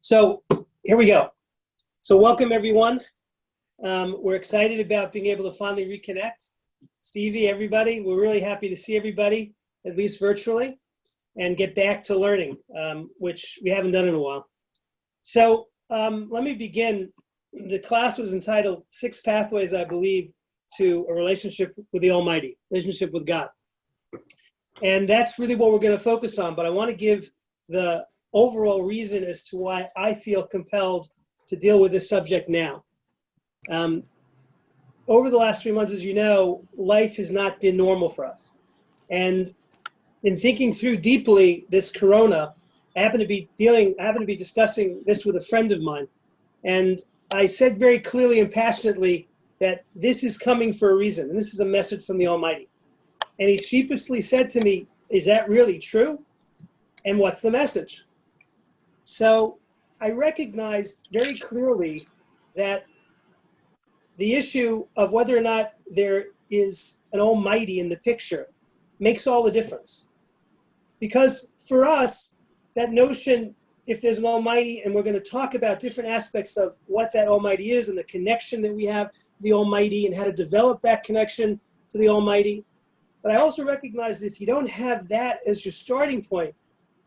So here we go. So welcome everyone. We're excited about being able to finally reconnect. Stevie, everybody, we're really happy to see everybody, at least virtually, and get back to learning, which we haven't done in a while. So let me begin. The class was entitled 6 Pathways, I believe, to a relationship with the Almighty, relationship with God. And that's really what we're going to focus on, but I want to give the overall reason as to why I feel compelled to deal with this subject now. Over the last 3 months, as you know, life has not been normal for us. And in thinking through deeply this corona, I happen to be discussing this with a friend of mine. And I said very clearly and passionately that this is coming for a reason, and this is a message from the Almighty. And he sheepishly said to me, "Is that really true? And what's the message?" So I recognized very clearly that the issue of whether or not there is an Almighty in the picture makes all the difference. Because for us, that notion, if there's an Almighty, and we're going to talk about different aspects of what that Almighty is and the connection that we have to the Almighty and how to develop that connection to the Almighty. But I also recognize that if you don't have that as your starting point,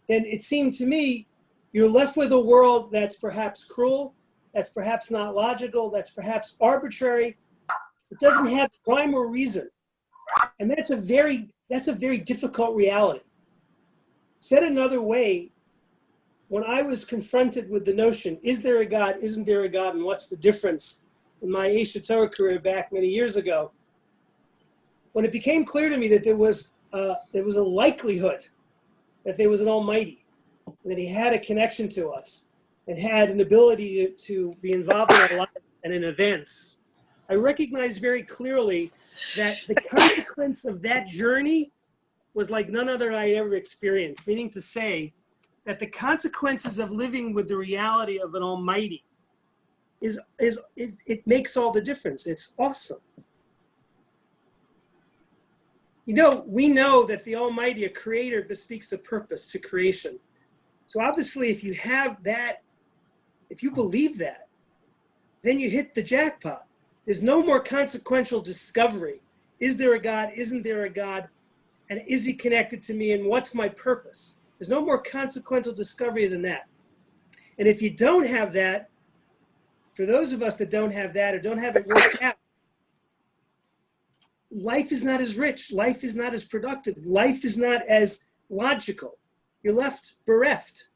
then it seemed to me you're left with a world that's perhaps cruel, that's perhaps not logical, that's perhaps arbitrary. It doesn't have rhyme or reason. And that's a very difficult reality. Said another way, when I was confronted with the notion, is there a God, isn't there a God, and what's the difference in my Aish Torah career back many years ago, when it became clear to me that there was a likelihood that there was an Almighty, and that he had a connection to us, and had an ability to be involved in our lives and in events, I recognized very clearly that the consequence of that journey was like none other I ever experienced, meaning to say that the consequences of living with the reality of an Almighty it makes all the difference. It's awesome. You know, we know that the Almighty, a creator, bespeaks a purpose to creation. So obviously, if you have that, if you believe that, then you hit the jackpot. There's no more consequential discovery. Is there a God? Isn't there a God? And is he connected to me? And what's my purpose? There's no more consequential discovery than that. And if you don't have that, for those of us that don't have that or don't have it worked out, life is not as rich. Life is not as productive. Life is not as logical. You're left bereft.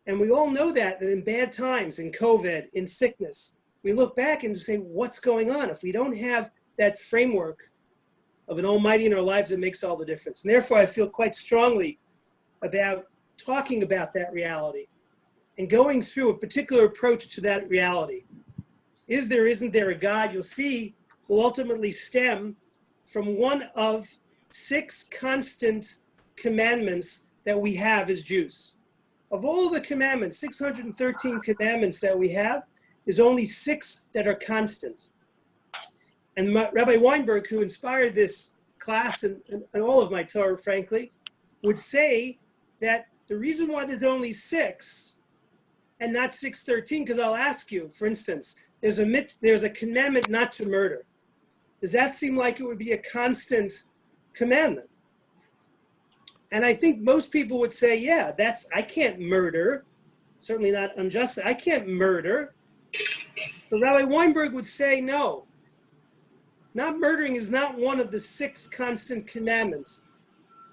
And we all know that in bad times, in COVID, in sickness, we look back and say, what's going on? If we don't have that framework of an Almighty in our lives, it makes all the difference. And therefore, I feel quite strongly about talking about that reality and going through a particular approach to that reality. Is there, isn't there a God? You'll see will ultimately stem from one of 6 constant commandments that we have as Jews. Of all the commandments, 613 commandments that we have, there's only 6 that are constant. And Rabbi Weinberg, who inspired this class and all of my Torah, frankly, would say that the reason why there's only 6 and not 613, because I'll ask you, for instance, there's a commandment not to murder. Does that seem like it would be a constant commandment? And I think most people would say, yeah, I can't murder, certainly not unjustly. I can't murder. But Rabbi Weinberg would say, no, not murdering is not one of the 6 constant commandments.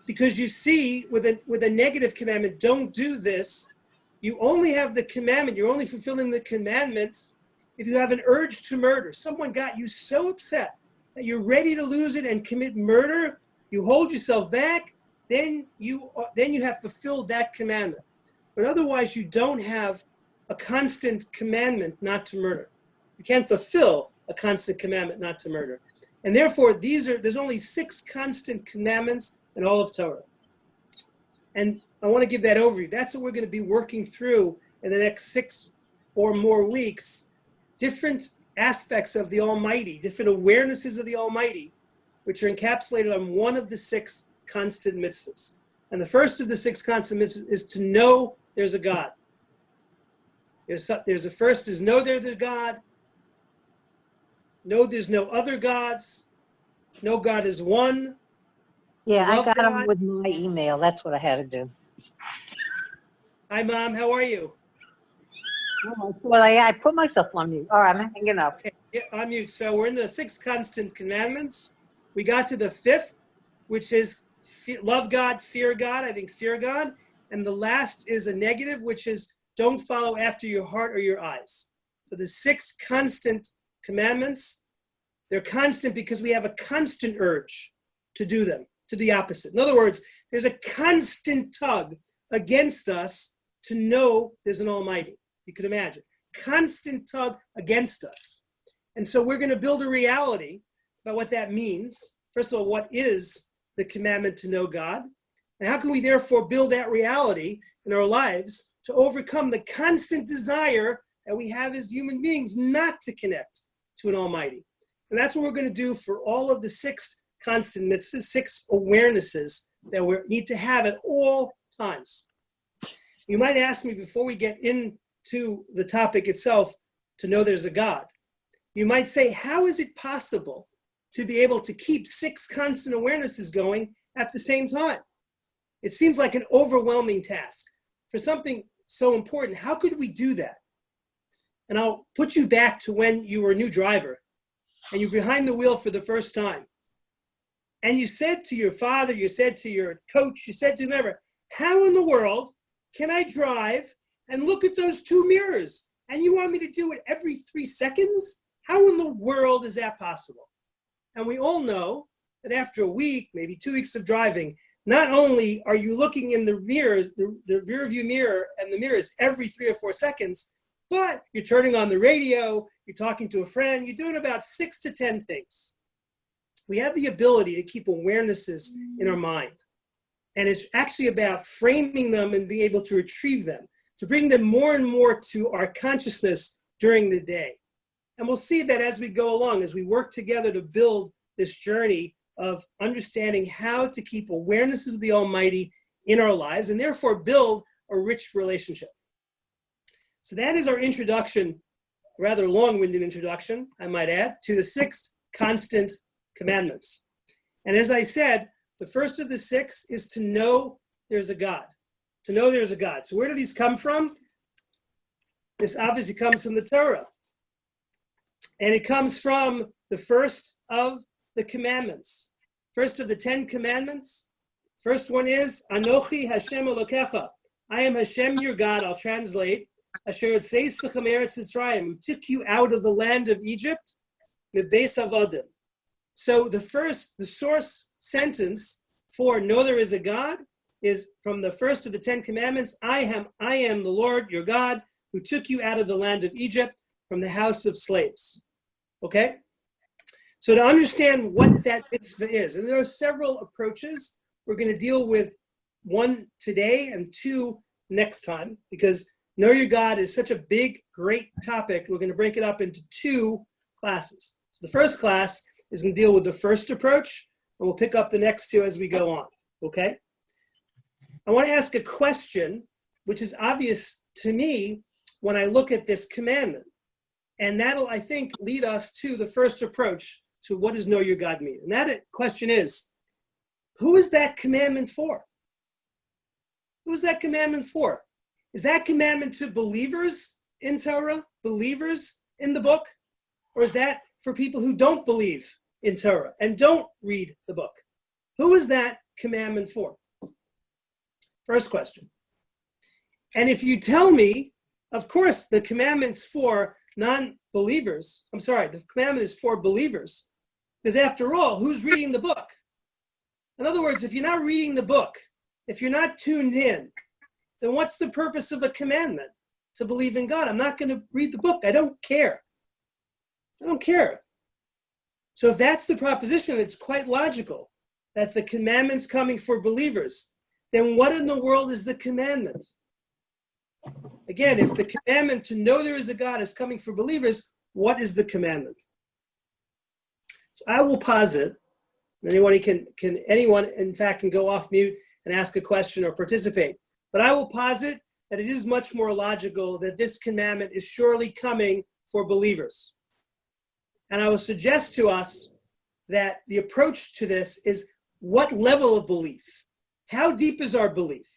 Because you see, with a negative commandment, don't do this, you only have the commandment, you're only fulfilling the commandments if you have an urge to murder. Someone got you so upset that you're ready to lose it and commit murder, you hold yourself back, then you have fulfilled that commandment. But otherwise, you don't have a constant commandment not to murder. You can't fulfill a constant commandment not to murder. And therefore, there's only 6 constant commandments in all of Torah. And I want to give that overview. That's what we're going to be working through in the next 6 or more weeks. Different aspects of the Almighty, different awarenesses of the Almighty, which are encapsulated on one of the 6 constant mitzvahs. And the first of the 6 constant mitzvahs is to know there's a God. There's a first is know there's a God. Know there's no other gods. No God is one. Yeah, I Love got them God. with my email. That's what I had to do. Hi, Mom. How are you? Well, I put myself on mute. All right, I'm hanging up. Okay, yeah, on mute. So we're in the 6 constant commandments. We got to the 5th, which is love God, fear God. I think fear God. And the last is a negative, which is don't follow after your heart or your eyes. So the 6 constant commandments, they're constant because we have a constant urge to do them, to the opposite. In other words, there's a constant tug against us to know there's an Almighty. You could imagine. Constant tug against us. And so we're going to build a reality about what that means. First of all, what is the commandment to know God? And how can we therefore build that reality in our lives to overcome the constant desire that we have as human beings not to connect to an Almighty? And that's what we're going to do for all of the 6 constant mitzvahs, 6 awarenesses that we need to have at all times. You might ask me before we get into the topic itself to know there's a God. You might say, how is it possible to be able to keep 6 constant awarenesses going at the same time? It seems like an overwhelming task. For something so important, how could we do that? And I'll put you back to when you were a new driver and you're behind the wheel for the first time. And you said to your father, you said to your coach, you said to whomever, how in the world can I drive and look at those 2 mirrors? And you want me to do it every 3 seconds? How in the world is that possible? And we all know that after a week, maybe 2 weeks of driving, not only are you looking in the mirrors, the rear view mirror and the mirrors every 3 or 4 seconds, but you're turning on the radio, you're talking to a friend, you're doing about 6 to 10 things. We have the ability to keep awarenesses in our mind. And it's actually about framing them and being able to retrieve them, to bring them more and more to our consciousness during the day. And we'll see that as we go along, as we work together to build this journey of understanding how to keep awarenesses of the Almighty in our lives and therefore build a rich relationship. So that is our introduction, rather long-winded introduction, I might add, to the 6 constant commandments. And as I said, the first of the 6 is to know there's a God. To know there's a God. So where do these come from? This obviously comes from the Torah. And it comes from the first of the commandments. First of the 10 commandments. First one is, Anochi Hashem Elokecha. I am Hashem your God, I'll translate. Asher Yotzeisechem Eretz Mitzrayim, who took you out of the land of Egypt, Mebeis Avodim. So the source sentence for know there is a God is from the first of the 10 commandments. I am the Lord your God who took you out of the land of Egypt from the house of slaves. Okay? So to understand what that mitzvah is, and there are several approaches. We're going to deal with 1 today and 2 next time, because know your God is such a big, great topic. We're going to break it up into 2 classes. So the first class is going to deal with the first approach, and we'll pick up the next 2 as we go on, okay? I want to ask a question, which is obvious to me when I look at this commandment. And that'll, I think, lead us to the first approach to what does know your God mean. And that question is, who is that commandment for? Who is that commandment for? Is that commandment to believers in Torah, believers in the book? Or is that for people who don't believe in Torah and don't read the book? Who is that commandment for? First question. And if you tell me, of course, the commandment's for non-believers. I'm sorry, the commandment is for believers. Because after all, who's reading the book? In other words, if you're not reading the book, if you're not tuned in, then what's the purpose of a commandment? To believe in God. I'm not going to read the book. I don't care. I don't care. So if that's the proposition, it's quite logical that the commandment's coming for believers. Then what in the world is the commandment? Again, if the commandment to know there is a God is coming for believers, what is the commandment? So I will posit, anyone in fact can go off mute and ask a question or participate. But I will posit that it is much more logical that this commandment is surely coming for believers. And I will suggest to us that the approach to this is what level of belief? How deep is our belief?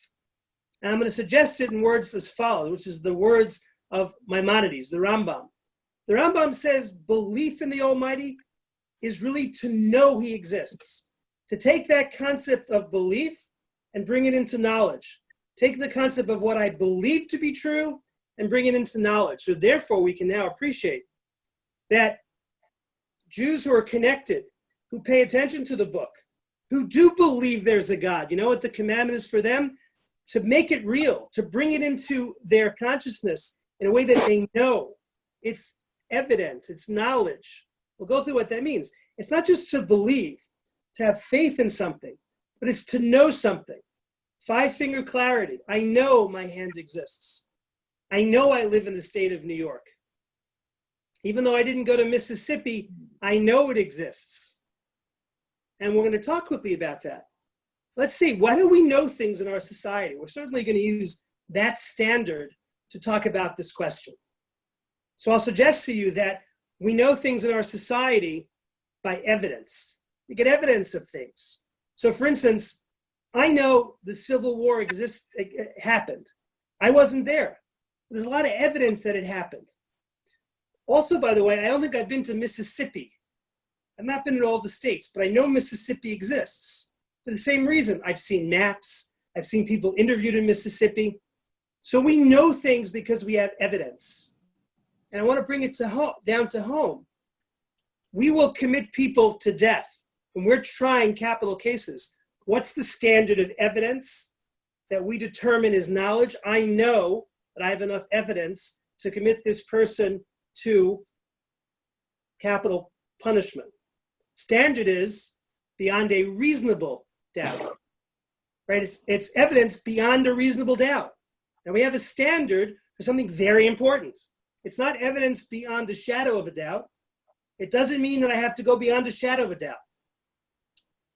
And I'm going to suggest it in words as follows, which is the words of Maimonides, the Rambam. The Rambam says belief in the Almighty is really to know he exists. To take that concept of belief and bring it into knowledge. Take the concept of what I believe to be true and bring it into knowledge. So therefore, we can now appreciate that Jews who are connected, who pay attention to the book, who do believe there's a God, you know what the commandment is for them? To make it real, to bring it into their consciousness in a way that they know. It's evidence, it's knowledge. We'll go through what that means. It's not just to believe, to have faith in something, but it's to know something. Five-finger clarity. I know my hand exists. I know I live in the state of New York. Even though I didn't go to Mississippi, I know it exists. And we're going to talk quickly about that. Let's see, why do we know things in our society? We're certainly going to use that standard to talk about this question. So I'll suggest to you that we know things in our society by evidence. We get evidence of things. So for instance, I know the Civil War happened. I wasn't there. There's a lot of evidence that it happened. Also, by the way, I don't think I've been to Mississippi. I've not been in all the states, but I know Mississippi exists. For the same reason, I've seen maps. I've seen people interviewed in Mississippi. So we know things because we have evidence. And I want to bring it down to home. We will commit people to death when we're trying capital cases. What's the standard of evidence that we determine is knowledge? I know that I have enough evidence to commit this person to capital punishment. Standard is beyond a reasonable doubt, right? It's evidence beyond a reasonable doubt. And we have a standard for something very important. It's not evidence beyond the shadow of a doubt. It doesn't mean that I have to go beyond a shadow of a doubt.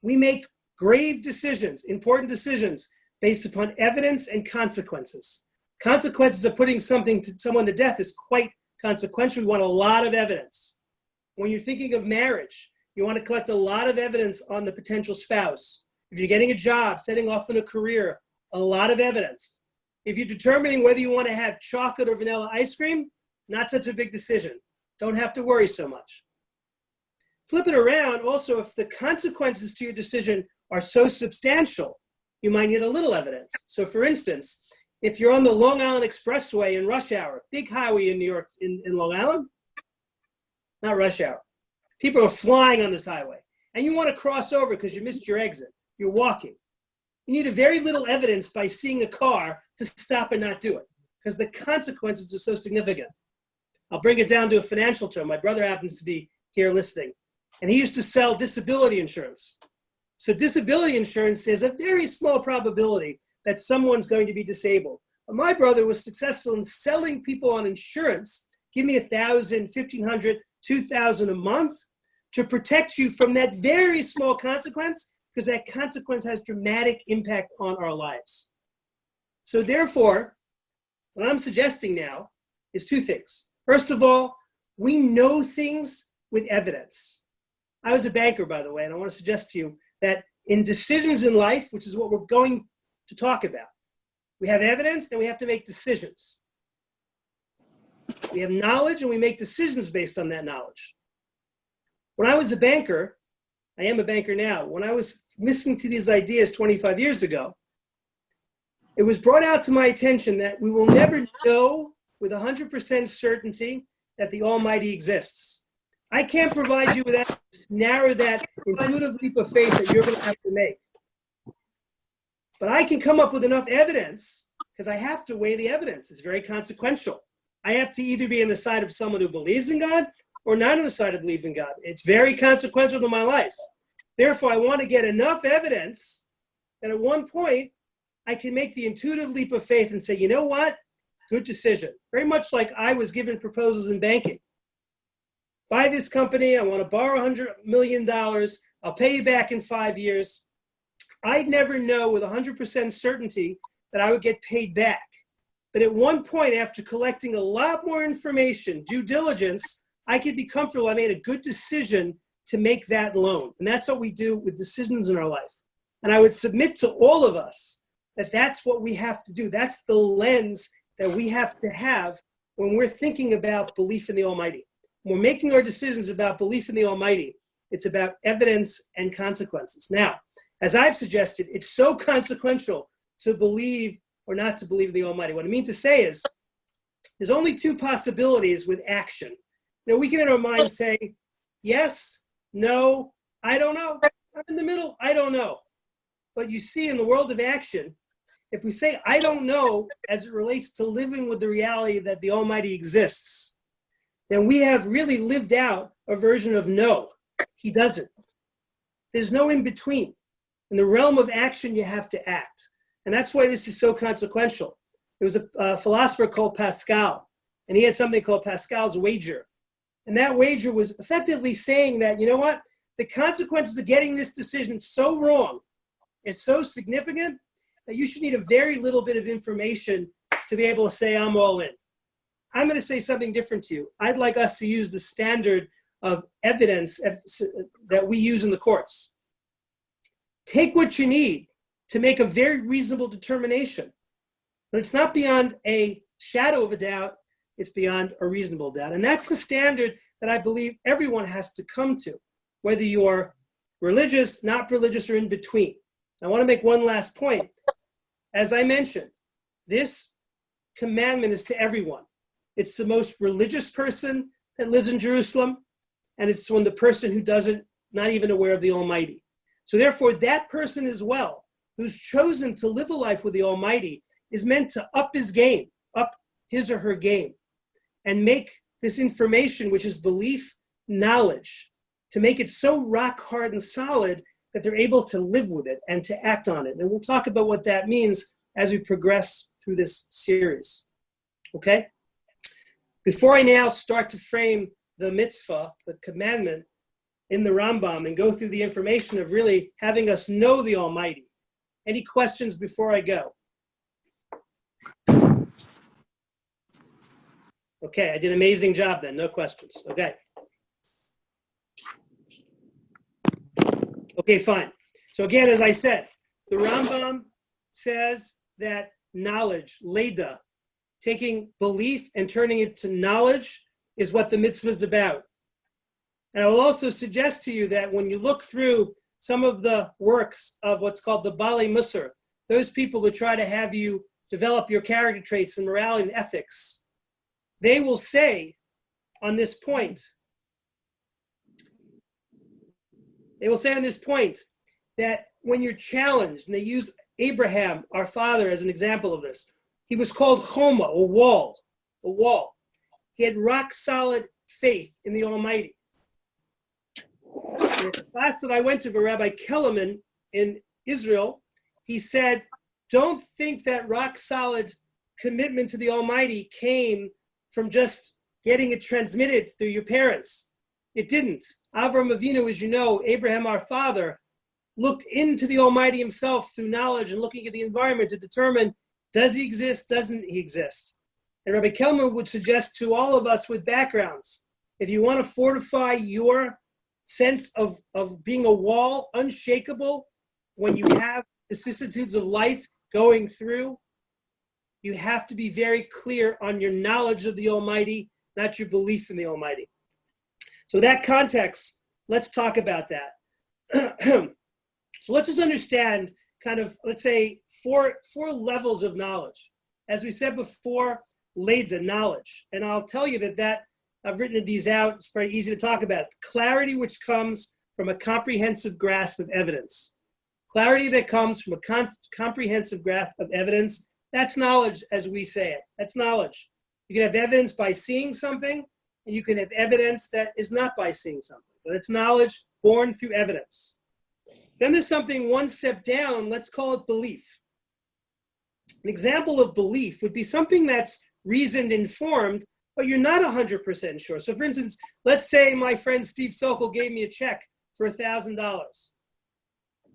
We make grave decisions, important decisions, based upon evidence and consequences. Consequences of putting someone to death is quite consequential. We want a lot of evidence. When you're thinking of marriage, you want to collect a lot of evidence on the potential spouse. If you're getting a job, setting off in a career, a lot of evidence. If you're determining whether you want to have chocolate or vanilla ice cream, not such a big decision. Don't have to worry so much. Flip it around, also, if the consequences to your decision are so substantial, you might need a little evidence. So for instance, if you're on the Long Island Expressway in rush hour, big highway in New York, in Long Island, not rush hour. People are flying on this highway, and you want to cross over because you missed your exit. You're walking. You need a very little evidence by seeing a car to stop and not do it, because the consequences are so significant. I'll bring it down to a financial term. My brother happens to be here listening, and he used to sell disability insurance. So disability insurance is a very small probability that someone's going to be disabled. But my brother was successful in selling people on insurance. Give me $1,000, $1,500, $2,000 a month to protect you from that very small consequence, because that consequence has dramatic impact on our lives. So therefore, what I'm suggesting now is two things. First of all, we know things with evidence. I was a banker, by the way, and I want to suggest to you that in decisions in life, which is what we're going to talk about, we have evidence and we have to make decisions. We have knowledge and we make decisions based on that knowledge. When I was a banker, I am a banker now, when I was listening to these ideas 25 years ago, it was brought out to my attention that we will never know with 100% certainty that the Almighty exists. I can't provide you with that, narrow that intuitive leap of faith that you're going to have to make. But I can come up with enough evidence, because I have to weigh the evidence. It's very consequential. I have to either be on the side of someone who believes in God or not on the side of believing in God. It's very consequential to my life. Therefore, I want to get enough evidence that at one point, I can make the intuitive leap of faith and say, you know what? Good decision. Very much like I was given proposals in banking. Buy this company, I want to borrow $100 million, I'll pay you back in 5 years. I'd never know with 100% certainty that I would get paid back. But at one point, after collecting a lot more information, due diligence, I could be comfortable I made a good decision to make that loan. And that's what we do with decisions in our life. And I would submit to all of us that that's what we have to do. That's the lens that we have to have when we're thinking about belief in the Almighty. When we're making our decisions about belief in the Almighty, it's about evidence and consequences. Now, as I've suggested, it's so consequential to believe or not to believe in the Almighty. What I mean to say is, there's only two possibilities with action. You know, we can in our mind say, yes, no, I don't know. I'm in the middle, I don't know. But you see, in the world of action, if we say, I don't know, as it relates to living with the reality that the Almighty exists, then we have really lived out a version of no, he doesn't. There's no in between. In the realm of action, you have to act. And that's why this is so consequential. There was a philosopher called Pascal, and he had something called Pascal's wager. And that wager was effectively saying that, you know what? The consequences of getting this decision so wrong is so significant that you should need a very little bit of information to be able to say, I'm all in. I'm going to say something different to you. I'd like us to use the standard of evidence that we use in the courts. Take what you need to make a very reasonable determination. But it's not beyond a shadow of a doubt, it's beyond a reasonable doubt. And that's the standard that I believe everyone has to come to, whether you're religious, not religious, or in between. I want to make one last point. As I mentioned, this commandment is to everyone. It's the most religious person that lives in Jerusalem, and it's the person who doesn't, not even aware of the Almighty. So therefore, that person as well, who's chosen to live a life with the Almighty, is meant to up his game, up his or her game, and make this information, which is belief, knowledge, to make it so rock hard and solid that they're able to live with it and to act on it. And we'll talk about what that means as we progress through this series. Okay? Before I now start to frame the mitzvah, the commandment, in the Rambam and go through the information of really having us know the Almighty, any questions before I go? Okay, I did an amazing job then. No questions. Okay. Okay, fine. So again, as I said, the Rambam says that knowledge, leda, taking belief and turning it to knowledge, is what the mitzvah is about. And I will also suggest to you that when you look through some of the works of what's called the Bali Musar, those people that try to have you develop your character traits and morality and ethics, they will say on this point, that when you're challenged, and they use Abraham, our father, as an example of this, he was called Choma, a wall. He had rock solid faith in the Almighty. In the class that I went to by Rabbi Kellerman in Israel, he said, don't think that rock solid commitment to the Almighty came from just getting it transmitted through your parents. It didn't. Avram Avinu, as you know, Abraham, our father, looked into the Almighty himself through knowledge and looking at the environment to determine, does he exist, doesn't he exist? And Rabbi Kelman would suggest to all of us with backgrounds, if you want to fortify your sense of being a wall, unshakable, when you have vicissitudes of life going through, you have to be very clear on your knowledge of the Almighty, not your belief in the Almighty. So that context, let's talk about that. So let's just understand kind of, let's say, four levels of knowledge. As we said before, leda, knowledge. And I'll tell you that I've written these out. It's very easy to talk about. Clarity which comes from a comprehensive grasp of evidence. Clarity that comes from a comprehensive grasp of evidence, that's knowledge as we say it. That's knowledge. You can have evidence by seeing something, and you can have evidence that is not by seeing something. But it's knowledge born through evidence. Then there's something one step down, let's call it belief. An example of belief would be something that's reasoned, informed, but you're not 100% sure. So for instance, let's say my friend Steve Sokol gave me a check for $1,000.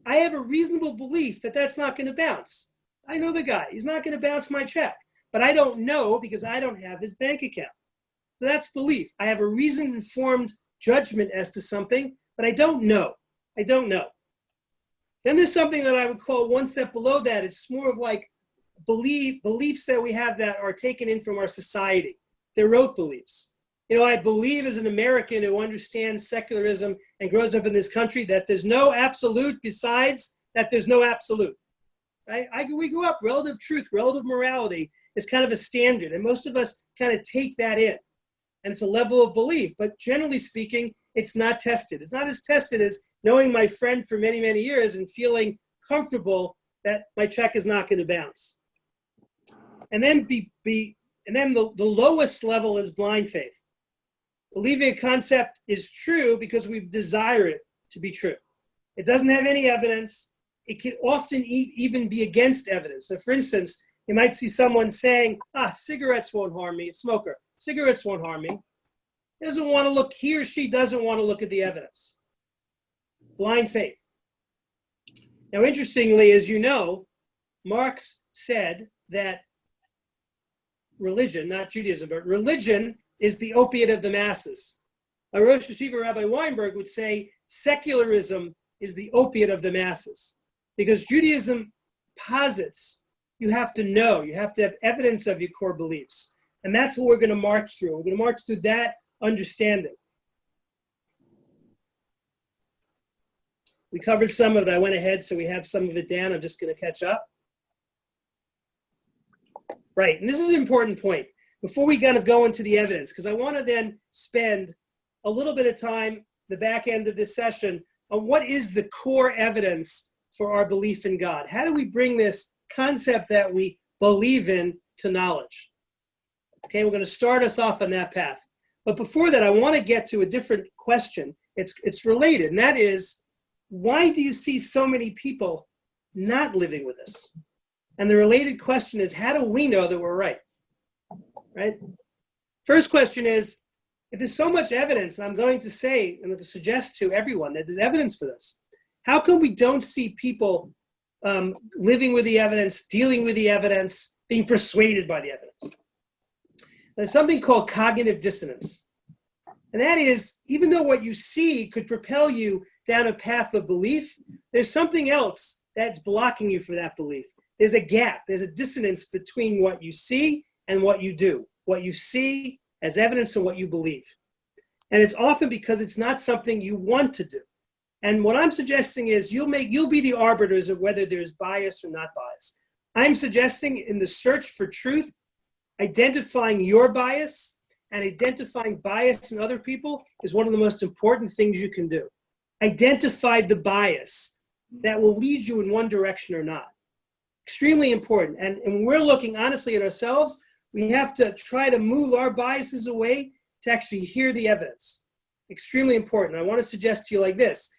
I have a reasonable belief that that's not going to bounce. I know the guy. He's not going to bounce my check. but I don't know because I don't have his bank account. So that's belief. I have a reason-informed judgment as to something, but I don't know. I don't know. Then there's something that I would call one step below that. It's more of like beliefs that we have that are taken in from our society. They're rote beliefs. You know, I believe as an American who understands secularism and grows up in this country that there's no absolute besides that there's no absolute. Right? We grew up, relative truth, relative morality is kind of a standard. And most of us kind of take that in. And it's a level of belief. But generally speaking, it's not tested. It's not as tested as knowing my friend for many, many years and feeling comfortable that my check is not going to bounce. And then the lowest level is blind faith. Believing a concept is true because we desire it to be true. It doesn't have any evidence. It can often even be against evidence. So for instance, you might see someone saying, cigarettes won't harm me, a smoker. Cigarettes won't harm me. He or she doesn't want to look at the evidence. Blind faith. Now, interestingly, as you know, Marx said that religion, not Judaism, but religion is the opiate of the masses. Rosh Hashiva Rabbi Weinberg would say secularism is the opiate of the masses because Judaism posits you have to know, you have to have evidence of your core beliefs. And that's what we're going to march through. We're going to march through that understanding. We covered some of it. I went ahead, so we have some of it down. I'm just going to catch up. Right, and this is an important point. Before we kind of go into the evidence, because I want to then spend a little bit of time, the back end of this session, on what is the core evidence for our belief in God? How do we bring this concept that we believe in to knowledge? Okay, we're going to start us off on that path. But before that, I want to get to a different question. It's related, and that is, why do you see so many people not living with us? And the related question is, how do we know that we're right? Right? First question is, if there's so much evidence, I'm going to say, and I'm going to suggest to everyone that there's evidence for this. How come we don't see people living with the evidence, dealing with the evidence, being persuaded by the evidence? There's something called cognitive dissonance. And that is, even though what you see could propel you down a path of belief, there's something else that's blocking you from that belief. There's a gap. There's a dissonance between what you see and what you do. What you see as evidence and what you believe. And it's often because it's not something you want to do. And what I'm suggesting is you'll be the arbiters of whether there's bias or not bias. I'm suggesting in the search for truth, identifying your bias and identifying bias in other people is one of the most important things you can do. Identify the bias that will lead you in one direction or not. Extremely important. And when we're looking honestly at ourselves, we have to try to move our biases away to actually hear the evidence. Extremely important. I want to suggest to you like this.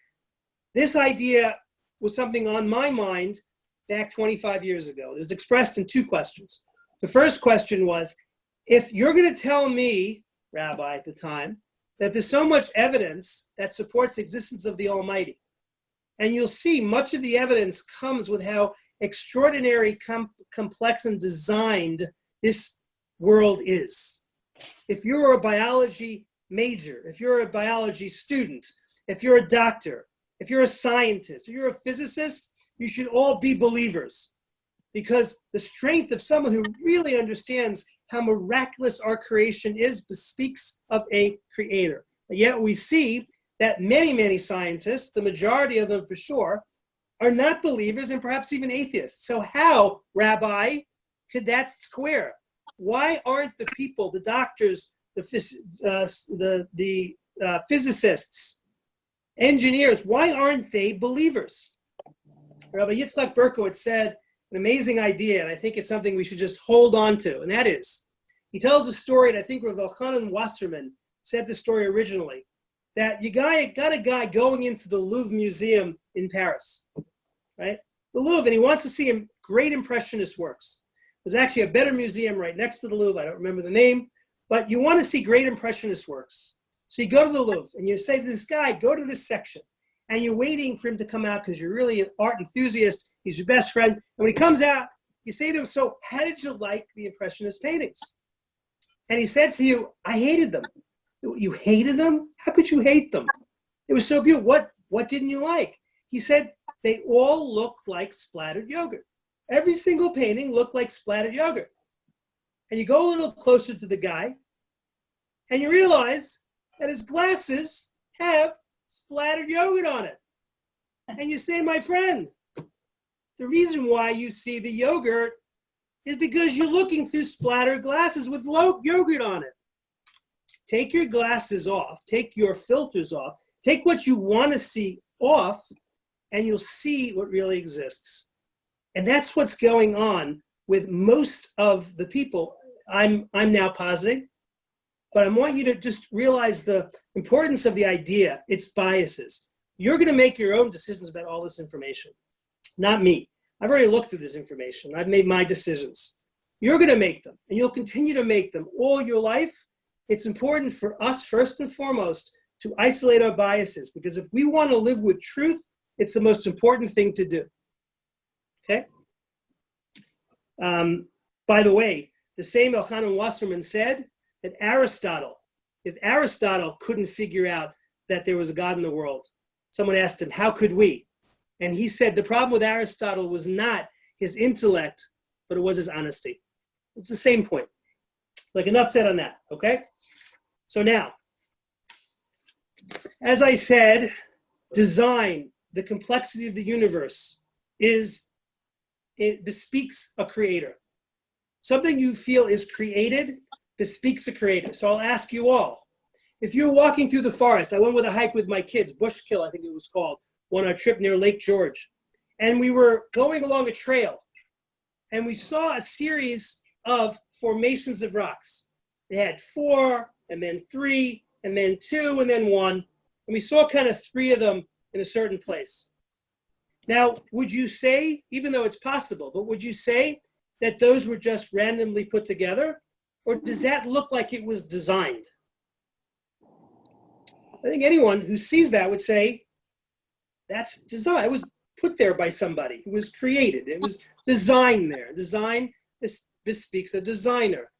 This idea was something on my mind back 25 years ago. It was expressed in two questions. The first question was, if you're going to tell me, Rabbi at the time, that there's so much evidence that supports the existence of the Almighty, and you'll see much of the evidence comes with how extraordinary, complex, and designed this world is. If you're a biology major, if you're a biology student, if you're a doctor, if you're a scientist, if you're a physicist, you should all be believers. Because the strength of someone who really understands how miraculous our creation is bespeaks of a creator. And yet we see that many, many scientists, the majority of them for sure, are not believers and perhaps even atheists. So how, Rabbi, could that square? Why aren't the people, the doctors, the physicists, engineers, why aren't they believers? Rabbi Yitzhak Berkowitz said an amazing idea, and I think it's something we should just hold on to, and that is, he tells a story, and I think Rav Elchanan Wasserman said the story originally, that you got a guy going into the Louvre Museum in Paris, right? The Louvre, and he wants to see great Impressionist works. There's actually a better museum right next to the Louvre. I don't remember the name, but you want to see great Impressionist works. So you go to the Louvre, and you say to this guy, go to this section. And you're waiting for him to come out because you're really an art enthusiast. He's your best friend. And when he comes out, you say to him, so how did you like the Impressionist paintings? And he said to you, I hated them. You hated them? How could you hate them? It was so beautiful. What didn't you like? He said, they all looked like splattered yogurt. Every single painting looked like splattered yogurt. And you go a little closer to the guy, and you realize that his glasses have splattered yogurt on it. And you say, my friend, the reason why you see the yogurt is because you're looking through splattered glasses with yogurt on it. Take your glasses off, take your filters off, take what you want to see off, and you'll see what really exists. And that's what's going on with most of the people. I'm now positing, but I want you to just realize the importance of the idea. It's biases. You're going to make your own decisions about all this information, not me. I've already looked through this information. I've made my decisions. You're going to make them, and you'll continue to make them all your life. It's important for us, first and foremost, to isolate our biases, because if we want to live with truth, it's the most important thing to do. Okay? By the way, the same Elchanan Wasserman said that if Aristotle couldn't figure out that there was a God in the world, someone asked him, how could we? And he said the problem with Aristotle was not his intellect, but it was his honesty. It's the same point. Like, enough said on that, okay? So now, as I said, design, the complexity of the universe, it bespeaks a creator. Something you feel is created bespeaks a creator. So I'll ask you all, if you're walking through the forest, I went with a hike with my kids, Bushkill, I think it was called, on our trip near Lake George. And we were going along a trail, and we saw a series of formations of rocks. It had 4, and then 3, and then 2, and then 1. And we saw kind of 3 of them in a certain place. Now, would you say, even though it's possible, but would you say that those were just randomly put together? Or does that look like it was designed? I think anyone who sees that would say, that's design. It was put there by somebody. It was created. It was designed there. Design, this bespeaks a designer.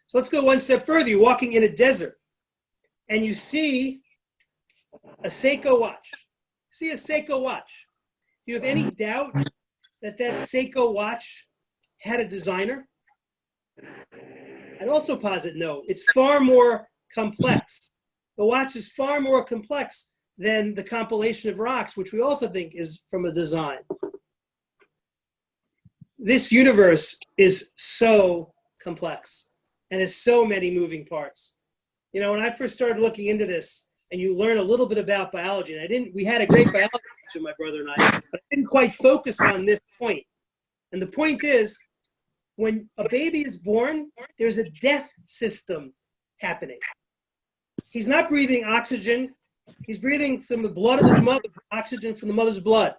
So let's go one step further. You're walking in a desert, and you see a Seiko watch. See a Seiko watch. Do you have any doubt that that Seiko watch had a designer? I'd also posit no. It's far more complex. The watch is far more complex than the compilation of rocks, which we also think is from a design. This universe is so complex, and has so many moving parts. You know, when I first started looking into this, and you learn a little bit about biology, and we had a great biology teacher, my brother and I, but I didn't quite focus on this point. And the point is, when a baby is born, there's a death system happening. He's not breathing oxygen. He's breathing from the blood of his mother, oxygen from the mother's blood.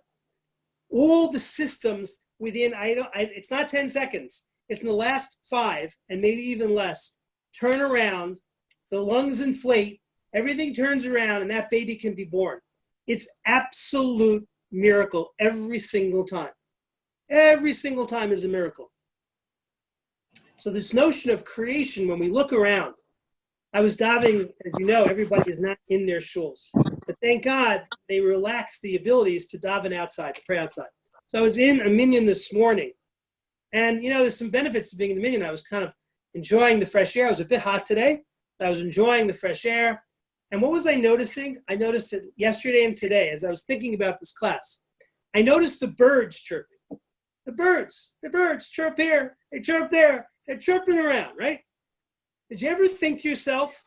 All the systems within, it's not 10 seconds. It's in the last 5, and maybe even less, turn around, the lungs inflate, everything turns around, and that baby can be born. It's absolute miracle every single time. Every single time is a miracle. So this notion of creation, when we look around, I was davening, as you know, everybody is not in their shuls. But thank God they relaxed the abilities to daven outside, to pray outside. So I was in a minyan this morning. And, you know, there's some benefits to being in the minyan. I was kind of enjoying the fresh air. It was a bit hot today. I was enjoying the fresh air. And what was I noticing? I noticed it yesterday and today as I was thinking about this class. I noticed the birds chirping. The birds chirp here, they chirp there. They're chirping around, right? Did you ever think to yourself,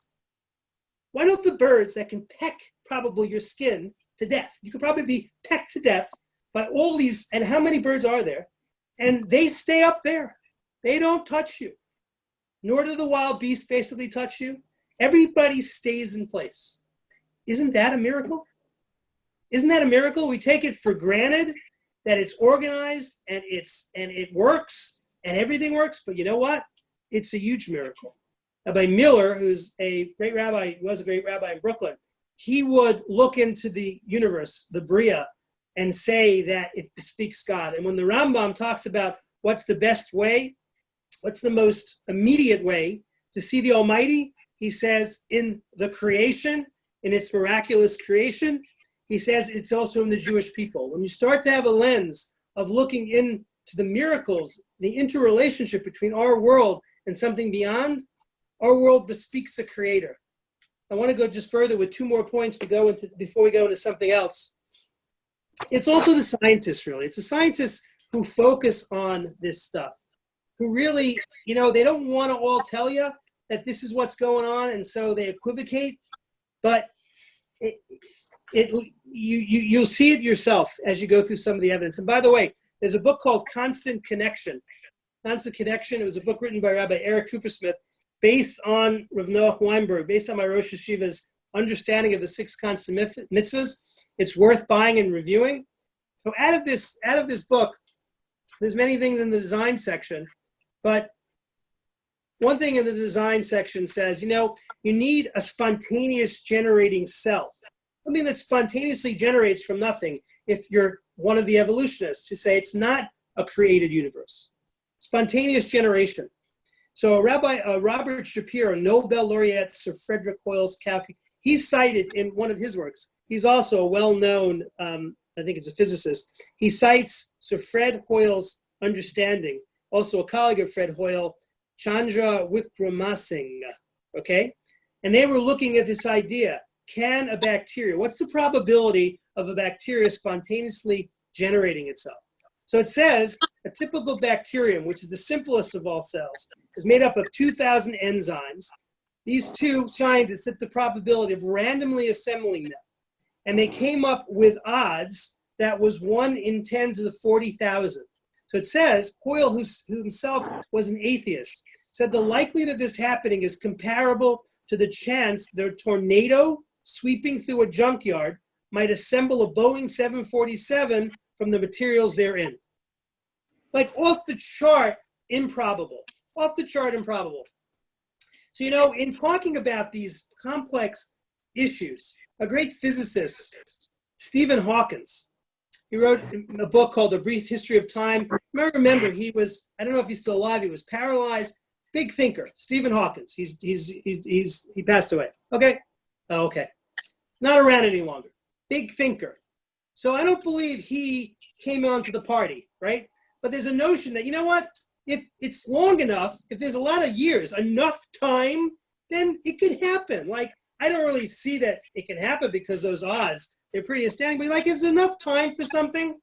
why don't the birds that can peck probably your skin to death? You could probably be pecked to death by all these, and how many birds are there? And they stay up there. They don't touch you. Nor do the wild beasts basically touch you. Everybody stays in place. Isn't that a miracle? Isn't that a miracle? We take it for granted that it's organized and it works and everything works, but you know what? It's a huge miracle. Rabbi Miller, who's a great rabbi, was a great rabbi in Brooklyn, he would look into the universe, the Bria, and say that it bespeaks God. And when the Rambam talks about what's the best way, what's the most immediate way to see the Almighty? He says in the creation, in its miraculous creation. He says it's also in the Jewish people. When you start to have a lens of looking into the miracles, the interrelationship between our world and something beyond, our world bespeaks a creator. I want to go just further with two more points before we go into something else. It's also the scientists, really. It's the scientists who focus on this stuff, who really, they don't want to all tell you that this is what's going on, and so they equivocate, but you'll see it yourself as you go through some of the evidence. And by the way, there's a book called Constant Connection. Constant Connection, it was a book written by Rabbi Eric Coopersmith, based on Rav Noach Weinberg, based on my Rosh Hashiva's understanding of the 6 constant mitzvahs. It's worth buying and reviewing. So out of this book, there's many things in the design section, but one thing in the design section says, you need a spontaneous generating cell, something that spontaneously generates from nothing. If you're one of the evolutionists who say it's not a created universe, spontaneous generation. So Robert Shapiro, Nobel laureate Sir Frederick Hoyle's calculus, he's cited in one of his works. He's also a well-known, I think it's a physicist. He cites Sir Fred Hoyle's understanding, also a colleague of Fred Hoyle, Chandra Wickramasinghe, okay? And they were looking at this idea, can a bacteria, what's the probability of a bacteria spontaneously generating itself? So it says a typical bacterium, which is the simplest of all cells, is made up of 2,000 enzymes. These two scientists set the probability of randomly assembling them. And they came up with odds that was 1 in 10 to the 40,000. So it says, Hoyle, who himself was an atheist, said the likelihood of this happening is comparable to the chance that a tornado sweeping through a junkyard might assemble a Boeing 747 from the materials therein. Like off the chart, improbable. Off the chart, improbable. So, in talking about these complex issues, a great physicist, Stephen Hawking, he wrote a book called A Brief History of Time. I remember he was, I don't know if he's still alive, he was paralyzed, big thinker, Stephen Hawking. He passed away. Okay? Oh, okay. Not around any longer. Big thinker. So I don't believe he came on to the party, right? But there's a notion that, if it's long enough, if there's a lot of years, enough time, then it could happen. Like, I don't really see that it can happen because those odds, they're pretty astounding. But like, if there's enough time for something,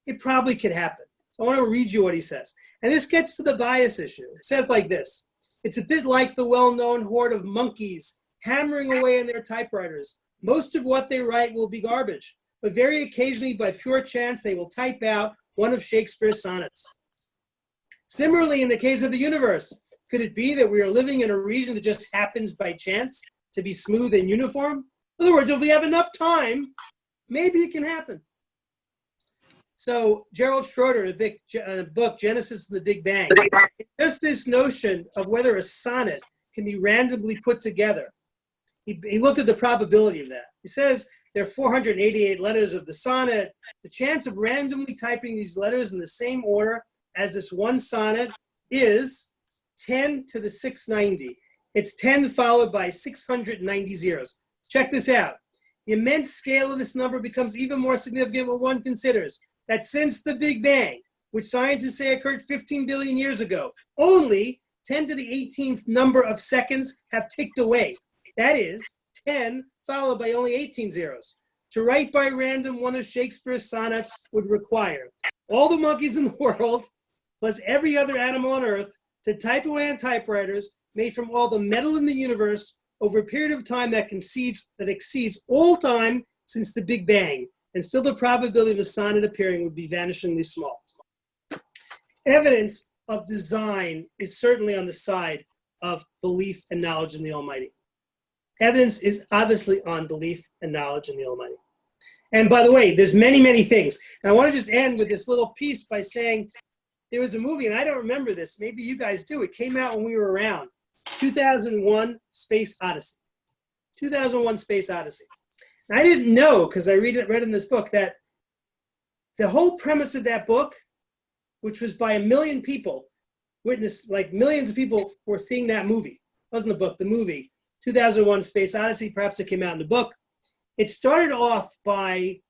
it probably could happen. So I want to read you what he says. And this gets to the bias issue. It says like this. It's a bit like the well-known horde of monkeys hammering away on their typewriters. Most of what they write will be garbage, but very occasionally, by pure chance, they will type out one of Shakespeare's sonnets. Similarly, in the case of the universe, could it be that we are living in a region that just happens by chance to be smooth and uniform? In other words, if we have enough time, maybe it can happen. So Gerald Schroeder, in a book, Genesis of the Big Bang, just this notion of whether a sonnet can be randomly put together. He looked at the probability of that. He says there are 488 letters of the sonnet. The chance of randomly typing these letters in the same order as this one sonnet is 10 to the 690. It's 10 followed by 690 zeros. Check this out. The immense scale of this number becomes even more significant when one considers that since the Big Bang, which scientists say occurred 15 billion years ago, only 10 to the 18th number of seconds have ticked away. That is 10 followed by only 18 zeros. To write by random one of Shakespeare's sonnets would require all the monkeys in the world, plus every other animal on Earth, to type away on typewriters made from all the metal in the universe over a period of time that exceeds all time since the Big Bang, and still the probability of a sonnet appearing would be vanishingly small. Evidence of design is certainly on the side of belief and knowledge in the Almighty. Evidence is obviously on belief and knowledge in the Almighty. And by the way, there's many, many things. And I want to just end with this little piece by saying there was a movie, and I don't remember this, maybe you guys do. It came out when we were around. 2001 Space Odyssey. 2001 Space Odyssey. And I didn't know, because I read in this book, that the whole premise of that book which was by 1 million people, like millions of people were seeing that movie. It wasn't the book, the movie, 2001 Space Odyssey. Perhaps it came out in the book. It started off by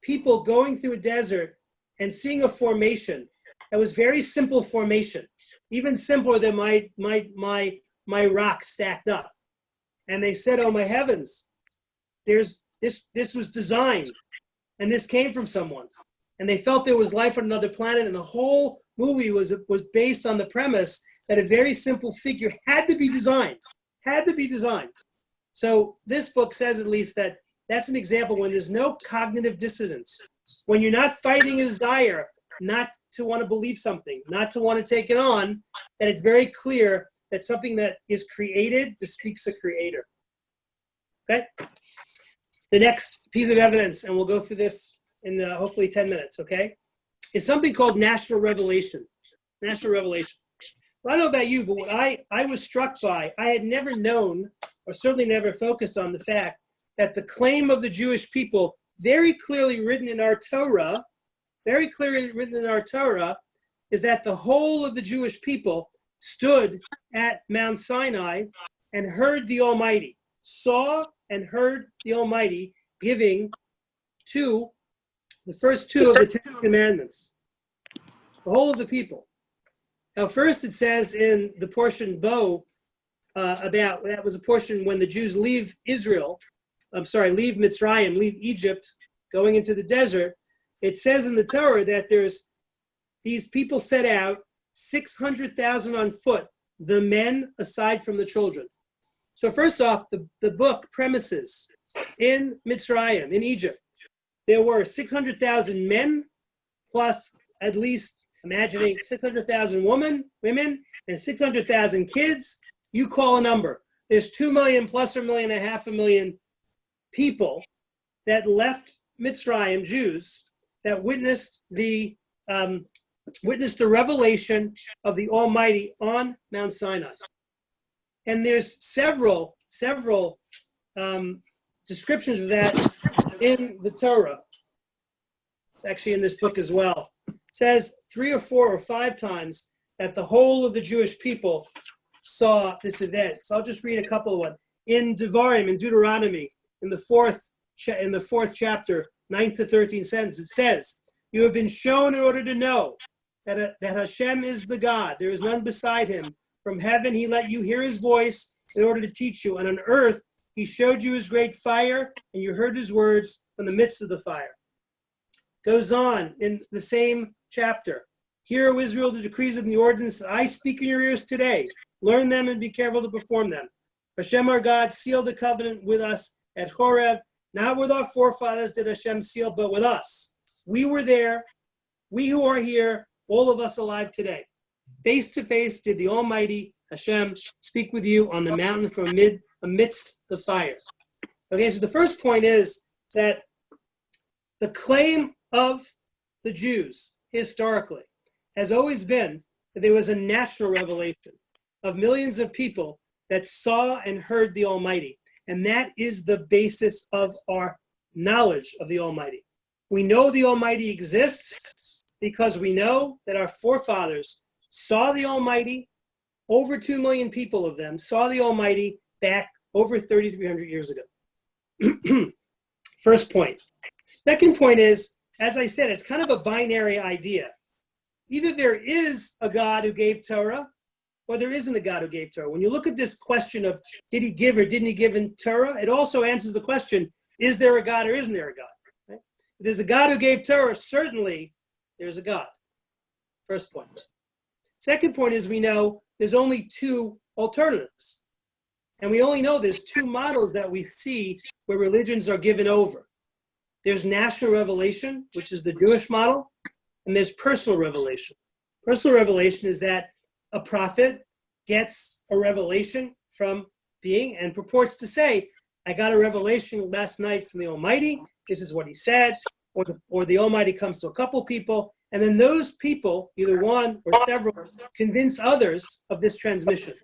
people going through a desert and seeing a formation that was very simple formation, even simpler than my rock stacked up. And they said, "Oh my heavens, this was designed, and this came from someone." And they felt there was life on another planet, and the whole movie was based on the premise that a very simple figure had to be designed. So this book says, at least, that that's an example when there's no cognitive dissonance, when you're not fighting a desire not to want to believe something, not to want to take it on, and it's very clear that something that is created bespeaks a creator. Okay? The next piece of evidence, and we'll go through this in hopefully 10 minutes, okay, is something called national revelation. National revelation. Well, I don't know about you, but what I was struck by, I had never known, or certainly never focused on the fact that the claim of the Jewish people, very clearly written in our Torah, is that the whole of the Jewish people stood at Mount Sinai and heard the Almighty, saw and heard the Almighty giving the first two of the 10 commandments. The whole of the people. Now, first it says in the portion Bo about, that was a portion when the Jews leave leave Mitzrayim, leave Egypt, going into the desert. It says in the Torah that there's these people set out 600,000 on foot, the men aside from the children. So first off, the book premises in Mitzrayim, in Egypt, there were 600,000 men plus at least, imagining 600,000 women, and 600,000 kids. You call a number. There's 2 million plus or 1.5 million people that left Mitzrayim, Jews, that witnessed the revelation of the Almighty on Mount Sinai. And there's several descriptions of that in the Torah. It's actually in this book as well. It says 3 or 4 or 5 times that the whole of the Jewish people saw this event. So I'll just read a couple of them. In Devarim, in Deuteronomy, in the fourth chapter, 9 to 13 sentences, it says, "You have been shown in order to know that Hashem is the God. There is none beside him. From heaven he let you hear his voice in order to teach you. And on earth he showed you his great fire, and you heard his words from the midst of the fire." Goes on in the same chapter. "Hear, O Israel, the decrees and the ordinances that I speak in your ears today. Learn them and be careful to perform them. Hashem our God sealed the covenant with us at Horeb. Not with our forefathers did Hashem seal, but with us. We were there. We who are here, all of us alive today. Face to face did the Almighty Hashem speak with you on the mountain from amidst the fire." Okay, so the first point is that the claim of the Jews historically has always been that there was a national revelation of millions of people that saw and heard the Almighty. And that is the basis of our knowledge of the Almighty. We know the Almighty exists because we know that our forefathers saw the Almighty. Over 2 million people of them saw the Almighty back over 3,300 years ago. First point. Second point is, as I said, it's kind of a binary idea. Either there is a God who gave Torah, or there isn't a God who gave Torah. When you look at this question of did he give or didn't he give in Torah, it also answers the question, is there a God or isn't there a God? Right? If there's a God who gave Torah, certainly there's a God. First point. Second point is we know there's only 2 alternatives. And we only know there's 2 models that we see where religions are given over. There's national revelation, which is the Jewish model, and there's personal revelation. Personal revelation is that a prophet gets a revelation from being and purports to say, I got a revelation last night from the Almighty. This is what he said. Or the Almighty comes to a couple people, and then those people, either one or several, convince others of this transmission.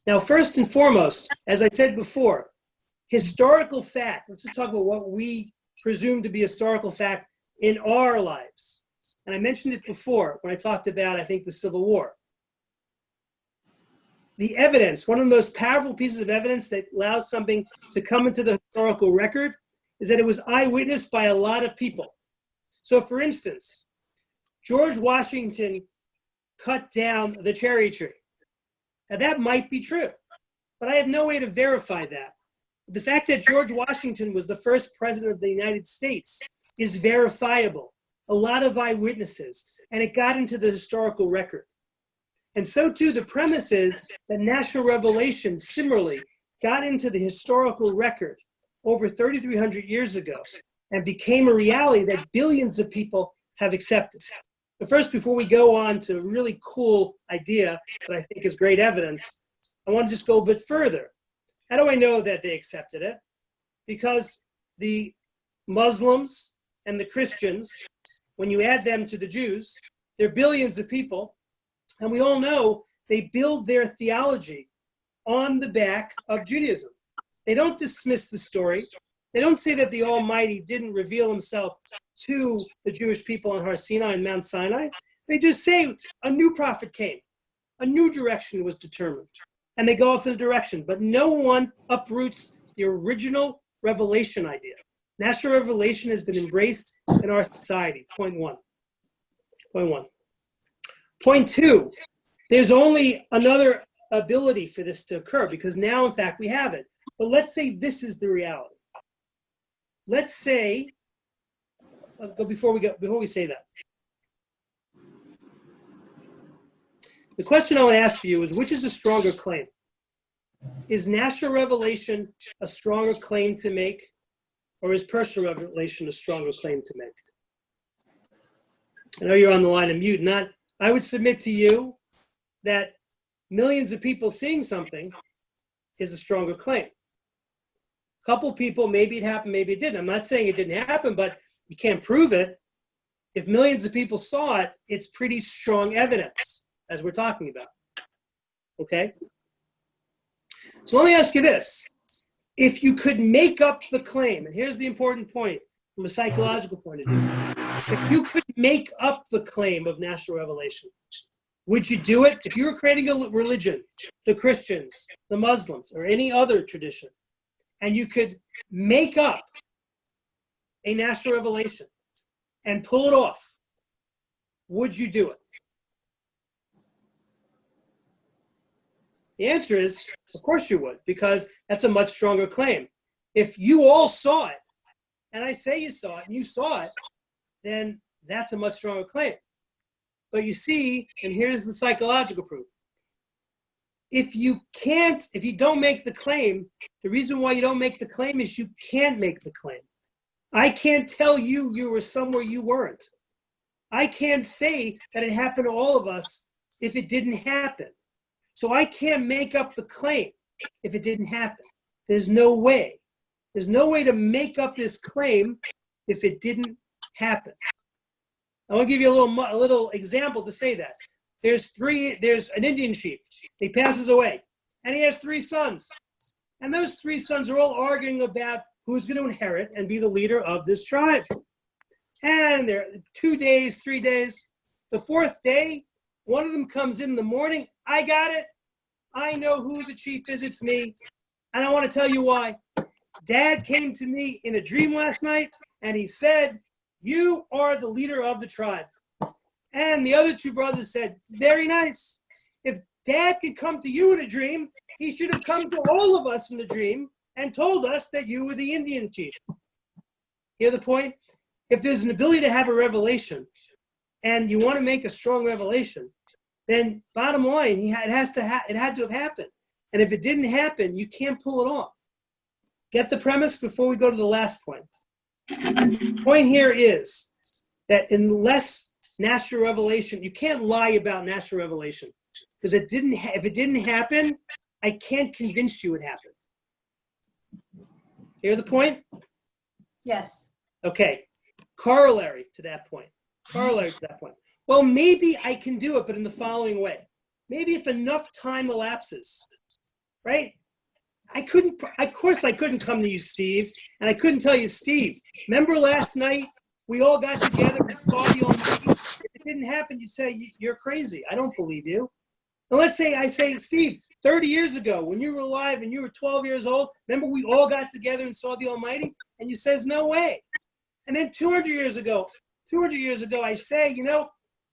Now, first and foremost, as I said before, historical fact. Let's just talk about what we presumed to be historical fact in our lives. And I mentioned it before when I talked about, I think, the Civil War. The evidence, one of the most powerful pieces of evidence that allows something to come into the historical record is that it was eyewitnessed by a lot of people. So for instance, George Washington cut down the cherry tree. Now that might be true, but I have no way to verify that. The fact that George Washington was the first president of the United States is verifiable. A lot of eyewitnesses, and it got into the historical record. And so too, the premise is that national revelation similarly got into the historical record over 3,300 years ago and became a reality that billions of people have accepted. But first, before we go on to a really cool idea that I think is great evidence, I want to just go a bit further. How do I know that they accepted it? Because the Muslims and the Christians, when you add them to the Jews, they're billions of people. And we all know they build their theology on the back of Judaism. They don't dismiss the story. They don't say that the Almighty didn't reveal himself to the Jewish people on Har Sinai and Mount Sinai. They just say a new prophet came. A new direction was determined. And they go off in a direction. But no one uproots the original revelation idea. National revelation has been embraced in our society. Point one. Point two, there's only another ability for this to occur because now, in fact, we have it. But let's say this is the reality. Let's say, before we say that, the question I want to ask for you is, which is a stronger claim? Is national revelation a stronger claim to make, or is personal revelation a stronger claim to make? I know you're on the line of mute. I would submit to you that millions of people seeing something is a stronger claim. A couple people, maybe it happened, maybe it didn't. I'm not saying it didn't happen, but you can't prove it. If millions of people saw it, it's pretty strong evidence, as we're talking about. Okay? So let me ask you this. If you could make up the claim, and here's the important point from a psychological point of view. If you could make up the claim of national revelation, would you do it? If you were creating a religion, the Christians, the Muslims, or any other tradition, and you could make up a national revelation and pull it off, would you do it? The answer is, of course you would, because that's a much stronger claim. If you all saw it, and I say you saw it, and you saw it, then that's a much stronger claim. But you see, and here's the psychological proof. If you don't make the claim, the reason why you don't make the claim is you can't make the claim. I can't tell you you were somewhere you weren't. I can't say that it happened to all of us if it didn't happen. So I can't make up the claim if it didn't happen. There's no way. There's no way to make up this claim if it didn't happen. I want to give you a little example to say that. There's an Indian chief. He passes away, and he has 3 sons. And those 3 sons are all arguing about who's going to inherit and be the leader of this tribe. And there 2 days, 3 days. The 4th day, one of them comes in the morning. I got it. I know who the chief is. It's me. And I want to tell you why. Dad came to me in a dream last night, and he said, "You are the leader of the tribe." And the other 2 brothers said, "Very nice. If Dad could come to you in a dream, he should have come to all of us in a dream and told us that you were the Indian chief." Hear the point? If there's an ability to have a revelation, and you want to make a strong revelation, then bottom line, it had to have happened. And if it didn't happen, you can't pull it off. Get the premise before we go to the last point. The point here is that unless national revelation, you can't lie about national revelation, because if it didn't happen, I can't convince you it happened. Hear the point? Yes. Okay. Corollary to that point. Well, maybe I can do it, but in the following way. Maybe if enough time elapses, right? of course I couldn't come to you, Steve, and I couldn't tell you, Steve, remember last night we all got together and saw the Almighty? If it didn't happen, you'd say, you're crazy. I don't believe you. And let's say I say, Steve, 30 years ago, when you were alive and you were 12 years old, remember we all got together and saw the Almighty? And you says, no way. And then 200 years ago, I say,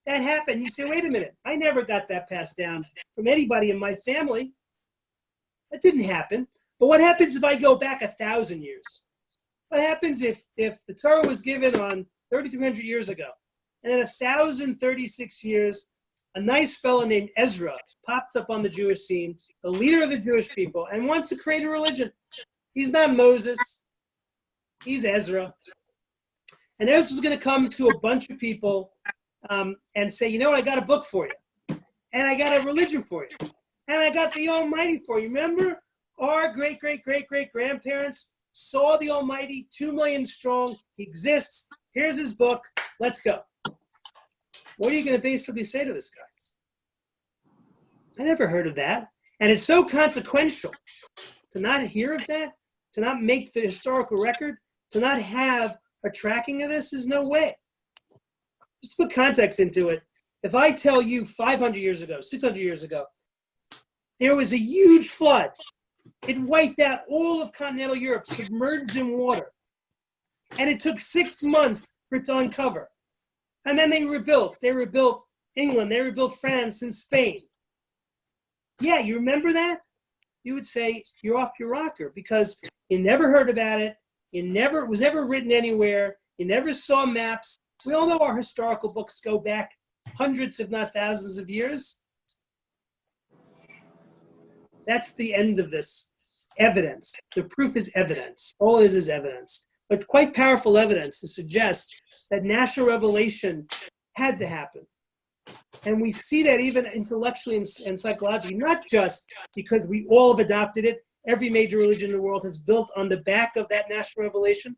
that happened. You say, wait a minute, I never got that passed down from anybody in my family. That didn't happen. But what happens if I go back 1,000 years? What happens if the Torah was given on 3,300 years ago, and then 1,036 years, a nice fellow named Ezra pops up on the Jewish scene, the leader of the Jewish people, and wants to create a religion. He's not Moses. He's Ezra. And Ezra's going to come to a bunch of people and say, you know what, I got a book for you. And I got a religion for you. And I got the Almighty for you. Remember, our great-great-great-great-grandparents saw the Almighty, 2 million strong. He exists. Here's his book. Let's go. What are you going to basically say to this guy? I never heard of that. And it's so consequential to not hear of that, to not make the historical record, to not have a tracking of this is no way. Just to put context into it, if I tell you 500 years ago, 600 years ago, there was a huge flood. It wiped out all of continental Europe, submerged in water. And it took 6 months for it to uncover. And then they rebuilt. They rebuilt England. They rebuilt France and Spain. Yeah, you remember that? You would say you're off your rocker because you never heard about it. It was ever written anywhere. You never saw maps. We all know our historical books go back hundreds, if not thousands of years. That's the end of this evidence. The proof is evidence. All it is evidence. But quite powerful evidence to suggest that national revelation had to happen. And we see that even intellectually and psychologically, not just because we all have adopted it. Every major religion in the world has built on the back of that national revelation.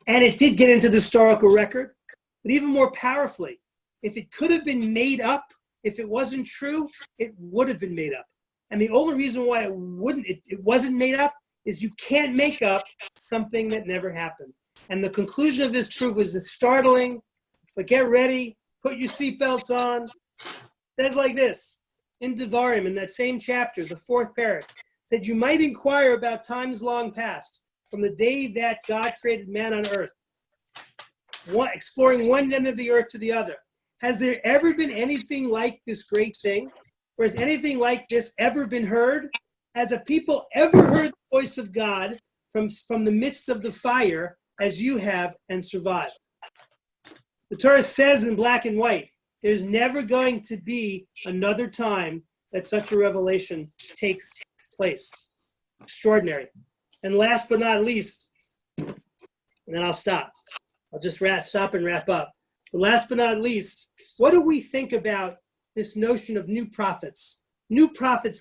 And it did get into the historical record. But even more powerfully, if it could have been made up, if it wasn't true, it would have been made up. And the only reason why it wasn't made up is you can't make up something that never happened. And the conclusion of this proof was startling, but get ready, put your seatbelts on. It says like this, in Devarim, in that same chapter, the 4th parak, said, you might inquire about times long past, from the day that God created man on earth, exploring one end of the earth to the other. Has there ever been anything like this great thing? Or has anything like this ever been heard? Has a people ever heard the voice of God from the midst of the fire as you have and survived? The Torah says in black and white, there's never going to be another time that such a revelation takes place. Extraordinary. And last but not least, and then I'll stop. I'll just stop and wrap up. But last but not least, what do we think about this notion of new prophets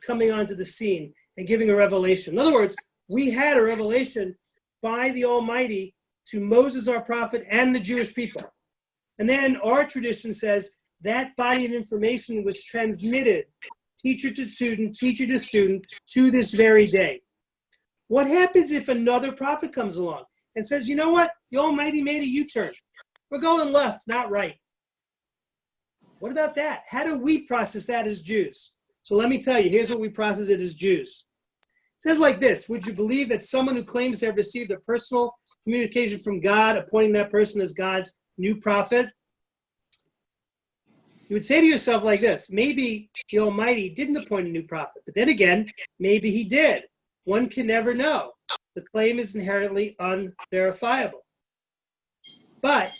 coming onto the scene and giving a revelation? In other words, we had a revelation by the Almighty to Moses, our prophet, and the Jewish people. And then our tradition says that body of information was transmitted, teacher to student, to this very day. What happens if another prophet comes along and says, you know what? The Almighty made a U-turn. We're going left, not right. What about that? How do we process that as Jews? So let me tell you, here's what we process it as Jews. It says like this, would you believe that someone who claims to have received a personal communication from God, appointing that person as God's new prophet? You would say to yourself like this, maybe the Almighty didn't appoint a new prophet, but then again, maybe he did. One can never know. The claim is inherently unverifiable. But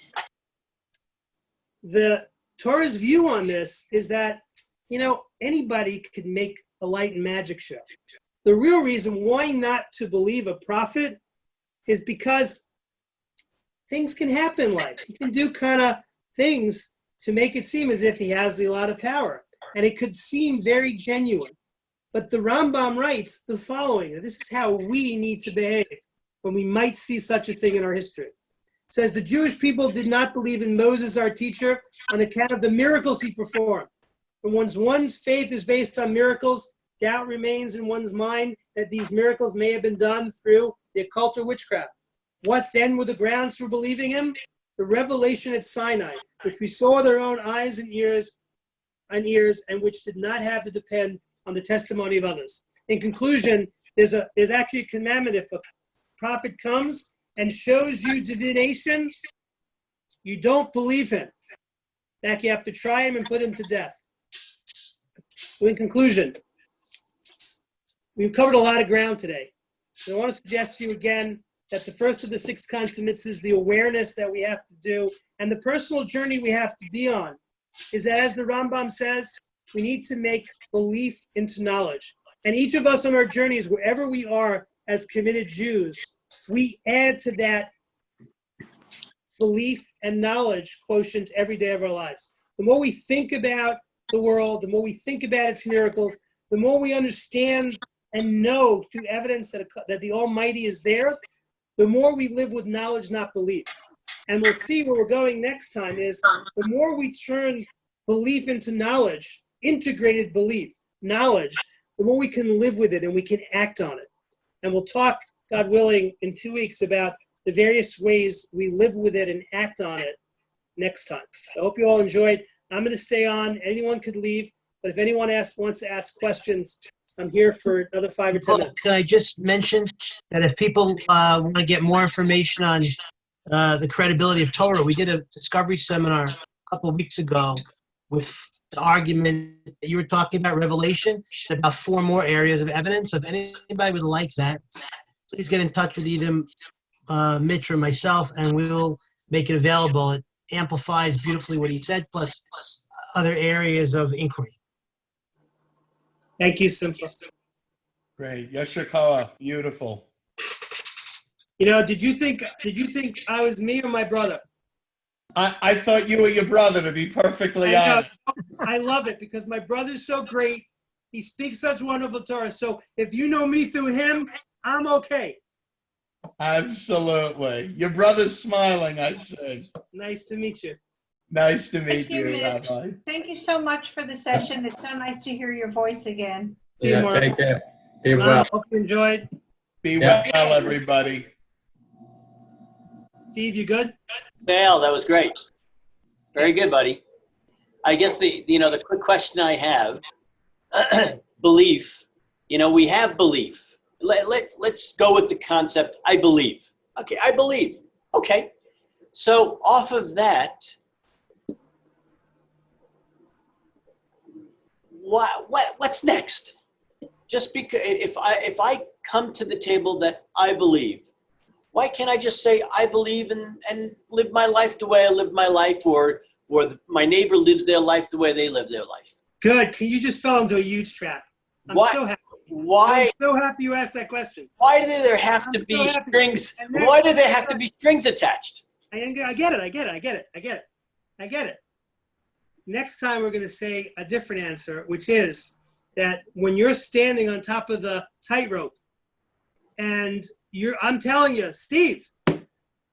the Torah's view on this is that, anybody could make a light and magic show. The real reason why not to believe a prophet is because things can happen in life. He can do kind of things to make it seem as if he has a lot of power. And it could seem very genuine. But the Rambam writes the following. This is how we need to behave when we might see such a thing in our history. It says, the Jewish people did not believe in Moses, our teacher, on account of the miracles he performed. And once one's faith is based on miracles, doubt remains in one's mind that these miracles may have been done through the occult or witchcraft. What then were the grounds for believing him? The revelation at Sinai, which we saw with our own eyes and ears, and which did not have to depend on the testimony of others. In conclusion, there's actually a commandment: if a prophet comes and shows you divination, you don't believe him. That you have to try him and put him to death. So in conclusion, we've covered a lot of ground today. So I want to suggest to you again that the first of the 6 consummates is the awareness that we have to do, and the personal journey we have to be on is that, as the Rambam says, we need to make belief into knowledge. And each of us on our journeys, wherever we are as committed Jews, we add to that belief and knowledge quotient every day of our lives. The more we think about the world, the more we think about its miracles, the more we understand and know through evidence that the Almighty is there, the more we live with knowledge, not belief. And we'll see where we're going next time is the more we turn belief into knowledge, integrated belief, knowledge, the more we can live with it and we can act on it. And we'll talk, God willing, in 2 weeks about the various ways we live with it and act on it next time. So I hope you all enjoyed. I'm going to stay on. Anyone could leave, but if anyone wants to ask questions, I'm here for another 5 or 10 minutes. Can I just mention that if people want to get more information on the credibility of Torah, we did a discovery seminar a couple of weeks ago with the argument that you were talking about, Revelation, and about 4 more areas of evidence. If anybody would like that, please get in touch with either Mitch or myself, and we'll make it available. It amplifies beautifully what he said, plus other areas of inquiry. Thank you, Simcha. Great. Yasher Koach. Beautiful. You know, did you think I was me or my brother? I thought you were your brother, to be perfectly honest. I love it because my brother's so great. He speaks such wonderful Torah. So if you know me through him, I'm okay. Absolutely. Your brother's smiling, I see. Nice to meet you. Nice to meet Thank you, you, Mitch. Rabbi. Thank you so much for the session. It's so nice to hear your voice again. Yeah, Yeah, take care. Be well. Hope you enjoyed. Be Yeah. well, everybody. Steve, you good? Dale, that was great. Very good, buddy. I guess the quick question I have, belief. We have belief. Let's go with the concept, I believe. Okay, I believe. Okay. So off of that, what's next? Just because if I come to the table that I believe, why can't I just say I believe and live my life the way I live my life, or my neighbor lives their life the way they live their life? Good. Can you just fell into a huge trap? I'm Why? so happy. Why? I'm so happy you asked that question. Why do there have to I'm be so happy. strings? And that's- Why do there have to be strings attached? I get it. Next time we're going to say a different answer, which is that when you're standing on top of the tightrope and I'm telling you, Steve,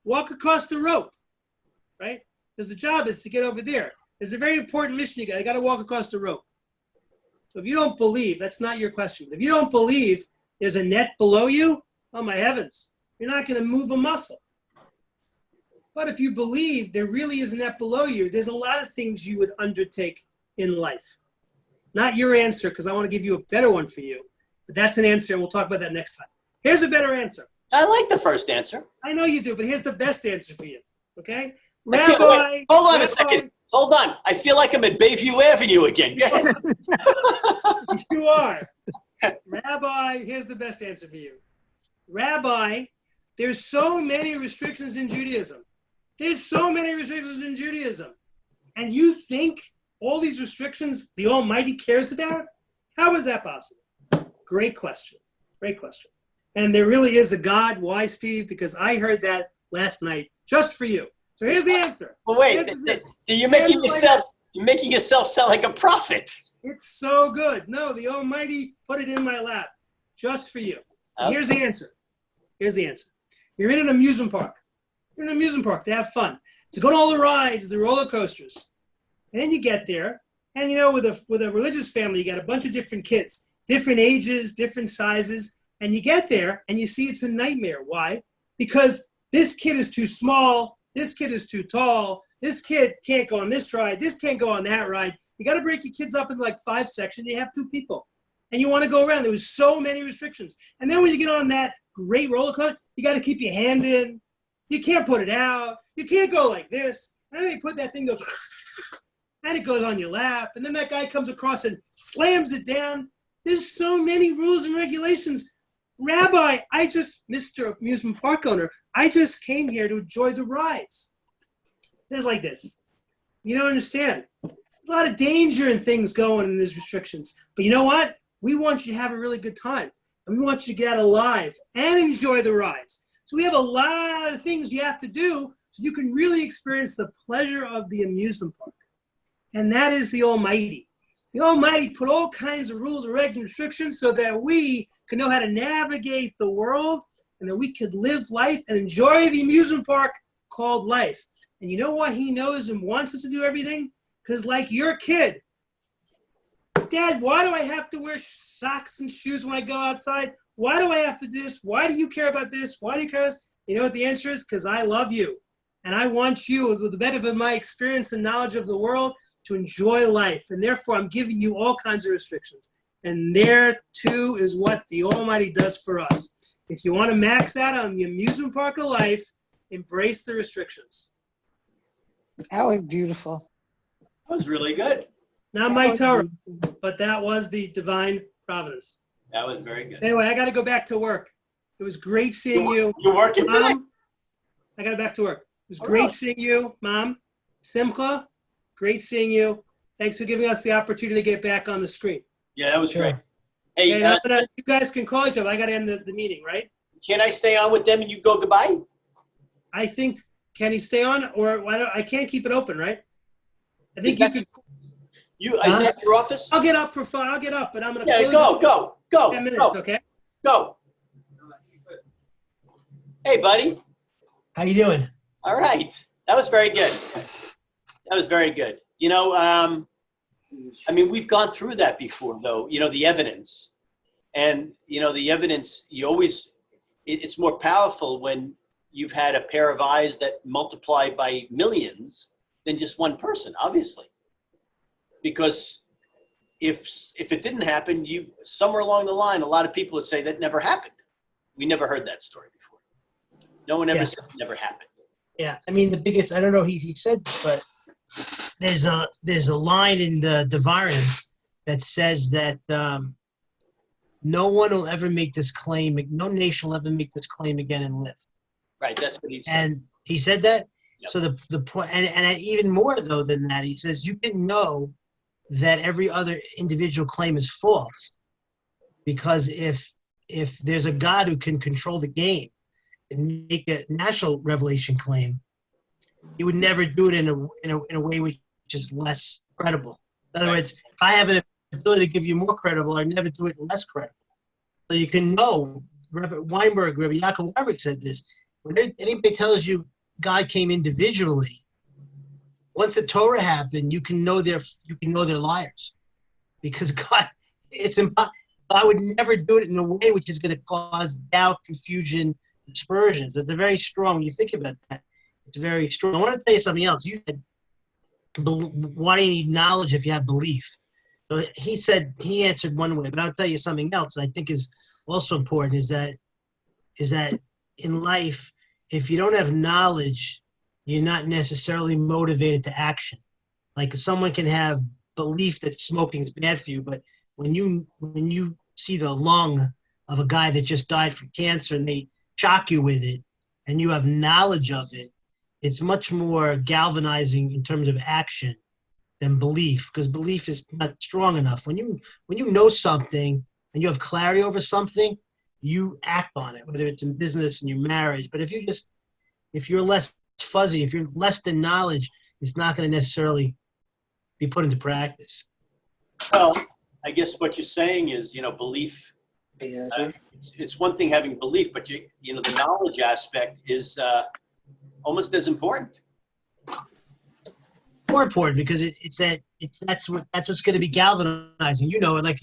walk across the rope, right? Because the job is to get over there. There's a very important mission you got to walk across the rope. So if you don't believe, that's not your question. If you don't believe there's a net below you, oh my heavens, you're not going to move a muscle. But if you believe there really is a net below you, there's a lot of things you would undertake in life. Not your answer, because I want to give you a better one for you. But that's an answer, and we'll talk about that next time. Here's a better answer. I like the first answer. I know you do, but here's the best answer for you, okay? I feel Rabbi, hold on Rabbi, a second. Hold on. I feel like I'm at Bayview Avenue again. Go ahead. You are. Rabbi, here's the best answer for you. Rabbi, there's so many restrictions in Judaism. There's so many restrictions in Judaism. And you think all these restrictions the Almighty cares about? How is that possible? Great question. Great question. And there really is a God. Why, Steve? Because I heard that last night just for you. So here's the answer. Well, wait. You're making yourself sound like a prophet. It's so good. No, the Almighty put it in my lap just for you. Okay. Here's the answer. Here's the answer. You're in an amusement park. You're in an amusement park to have fun, to go on all the rides, the roller coasters. And then you get there, and with a religious family, you got a bunch of different kids. different ages, different sizes, and you get there and you see it's a nightmare. Why? Because this kid is too small, this kid is too tall, this kid can't go on this ride, this can't go on that ride. You got to break your kids up into like 5 sections. You have 2 people. And you want to go around. There was so many restrictions. And then when you get on that great roller coaster, you got to keep your hand in. You can't put it out. You can't go like this. And then they put that thing goes, and it goes on your lap. And then that guy comes across and slams it down. There's so many rules and regulations. Rabbi, Mr. Amusement Park owner, I just came here to enjoy the rides. It's like this. You don't understand. There's a lot of danger and things going in these restrictions. But you know what? We want you to have a really good time. And we want you to get out alive and enjoy the rides. So we have a lot of things you have to do so you can really experience the pleasure of the amusement park. And that is the Almighty. The Almighty put all kinds of rules and regulations and restrictions so that we can know how to navigate the world and that we could live life and enjoy the amusement park called life. And you know why he knows and wants us to do everything? Because like your kid, Dad, why do I have to wear socks and shoes when I go outside? Why do I have to do this? Why do you care about this? Why do you care about this? You know what the answer is? Because I love you. And I want you, with the benefit of my experience and knowledge of the world, to enjoy life. And therefore, I'm giving you all kinds of restrictions. And there, too, is what the Almighty does for us. If you want to max out on the amusement park of life, embrace the restrictions. That was beautiful. That was really good. Not my Torah, but that was the divine providence. That was very good. Anyway, I got to go back to work. It was great seeing you. You're working today? Mom, I got to back to work. It was great seeing you, Mom. Simcha, great seeing you. Thanks for giving us the opportunity to get back on the screen. Yeah, that was Sure. great. Hey, And you guys can call each other. I got to end the meeting, right? can I stay on with them and you go goodbye? I think, can he stay on? Or why don't, I can't keep it open, right? I think Is you that- could. Is that your office? I'll get up for 5. I'll get up, but I'm going to Yeah, close go, in 10 minutes, okay? go. Hey, buddy. How you doing? All right. That was very good. That was very good. You know, I mean, we've gone through that before, though, you know, the evidence. And, you know, the evidence, you always, it's more powerful when you've had a pair of eyes that multiply by millions than just one person, obviously. Because if it didn't happen, somewhere along the line, a lot of people would say that never happened. We never heard that story before. No one ever Yeah. said it never happened. Yeah, I mean the biggest. I don't know if he said this, but there's a line in the Devarim that says that no one will ever make this claim. No nation will ever make this claim again and live. Right, that's what he said. And he said that. Yep. So the point, and even more though than that, he says you can know that every other individual claim is false, because if there's a God who can control the game and make a national revelation claim, he would never do it in a way which is less credible. In other words, if I have an ability to give you more credible, I never do it less credible. So you can know. Rabbi Weinberg, Rabbi Yaakov Weinberg said this: when anybody tells you God came individually, once the Torah happened, you can know they're liars, because God, it's impossible. I would never do it in a way which is going to cause doubt, confusion, dispersions. It's a very strong. When you think about that, it's very strong. I want to tell you something else. You said, "Why do you need knowledge if you have belief?" So he answered one way, but I'll tell you something else. I think is also important. Is that in life, if you don't have knowledge, you're not necessarily motivated to action. Like someone can have belief that smoking is bad for you, but when you see the lung of a guy that just died from cancer and they shock you with it and you have knowledge of it, it's much more galvanizing in terms of action than belief, because belief is not strong enough. When you know something and you have clarity over something, you act on it, whether it's in business and your marriage. But if you're less fuzzy, if you're less than knowledge, it's not going to necessarily be put into practice. Well, I guess what you're saying is, you know, belief. It's one thing having belief, but you know, the knowledge aspect is almost as important. More important, because that's what's going to be galvanizing. You know, like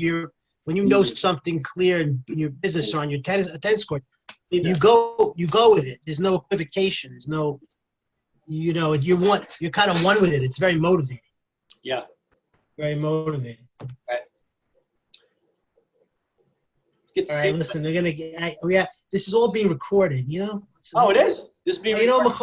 when you know something clear in your business or on your tennis court, you go with it. There's no equivocation. There's no, you're kind of one with it. It's very motivating. Yeah. Very motivating. Right. Get to All see right, listen, they're gonna get. This is all being recorded. Oh, it is. This being You know, recorded.